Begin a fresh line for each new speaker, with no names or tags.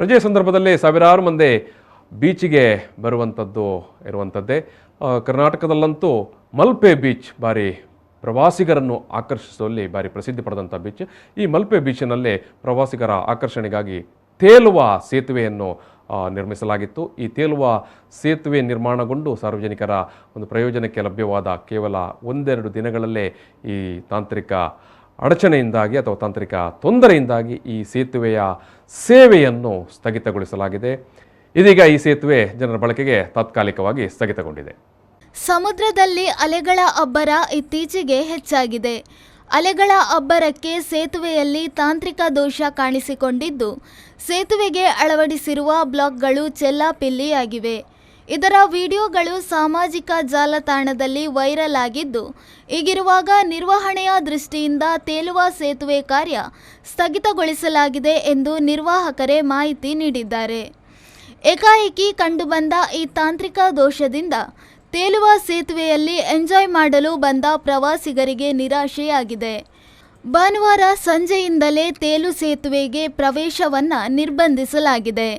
ರಜೆ ಸಂದರ್ಭದಲ್ಲಿ ಸಾವಿರಾರು ಮಂದಿ ಬೀಚಿಗೆ ಬರುವಂಥದ್ದು ಇರುವಂಥದ್ದೇ. ಕರ್ನಾಟಕದಲ್ಲಂತೂ ಮಲ್ಪೆ ಬೀಚ್ ಭಾರಿ ಪ್ರವಾಸಿಗರನ್ನು ಆಕರ್ಷಿಸುವಲ್ಲಿ ಭಾರಿ ಪ್ರಸಿದ್ಧಿ ಪಡೆದಂಥ ಬೀಚ್. ಈ ಮಲ್ಪೆ ಬೀಚಿನಲ್ಲಿ ಪ್ರವಾಸಿಗರ ಆಕರ್ಷಣೆಗಾಗಿ ತೇಲುವ ಸೇತುವೆಯನ್ನು ನಿರ್ಮಿಸಲಾಗಿತ್ತು. ಈ ತೇಲುವ ಸೇತುವೆ ನಿರ್ಮಾಣಗೊಂಡು ಸಾರ್ವಜನಿಕರ ಒಂದು ಪ್ರಯೋಜನಕ್ಕೆ ಲಭ್ಯವಾದ ಕೇವಲ ಒಂದೆರಡು ದಿನಗಳಲ್ಲೇ ಈ ತಾಂತ್ರಿಕ ಅಡಚಣೆಯಿಂದಾಗಿ ಅಥವಾ ತಾಂತ್ರಿಕ ತೊಂದರೆಯಿಂದಾಗಿ ಈ ಸೇತುವೆಯ ಸೇವೆಯನ್ನು ಸ್ಥಗಿತಗೊಳಿಸಲಾಗಿದೆ. ಇದೀಗ ಈ ಸೇತುವೆ ಜನರ ಬಳಕೆಗೆ ತಾತ್ಕಾಲಿಕವಾಗಿ ಸ್ಥಗಿತಗೊಂಡಿದೆ.
ಸಮುದ್ರದಲ್ಲಿ ಅಲೆಗಳ ಅಬ್ಬರ ಇತ್ತೀಚೆಗೆ ಹೆಚ್ಚಾಗಿದೆ. ಅಲೆಗಳ ಅಬ್ಬರಕ್ಕೆ ಸೇತುವೆಯಲ್ಲಿ ತಾಂತ್ರಿಕ ದೋಷ ಕಾಣಿಸಿಕೊಂಡಿದ್ದು, ಸೇತುವೆಗೆ ಅಳವಡಿಸಿರುವ ಬ್ಲಾಕ್ಗಳು ಚೆಲ್ಲಾಪಿಲ್ಲಿಯಾಗಿವೆ. ಇದರ ವಿಡಿಯೋಗಳು ಸಾಮಾಜಿಕ ಜಾಲತಾಣದಲ್ಲಿ ವೈರಲ್ ಆಗಿದ್ದು, ಹೀಗಿರುವಾಗ ನಿರ್ವಹಣೆಯ ದೃಷ್ಟಿಯಿಂದ ತೇಲುವ ಸೇತುವೆ ಕಾರ್ಯ ಸ್ಥಗಿತಗೊಳಿಸಲಾಗಿದೆ ಎಂದು ನಿರ್ವಾಹಕರೇ ಮಾಹಿತಿ ನೀಡಿದ್ದಾರೆ. ಏಕಾಏಕಿ ಕಂಡುಬಂದ ಈ ತಾಂತ್ರಿಕ ದೋಷದಿಂದ ತೇಲುವ ಸೇತುವೆಯಲ್ಲಿ ಎಂಜಾಯ್ ಮಾಡಲು ಬಂದ ಪ್ರವಾಸಿಗರಿಗೆ ನಿರಾಶೆಯಾಗಿದೆ. ಭಾನುವಾರ ಸಂಜೆಯಿಂದಲೇ ತೇಲು ಸೇತುವೆಗೆ ಪ್ರವೇಶವನ್ನು ನಿರ್ಬಂಧಿಸಲಾಗಿದೆ.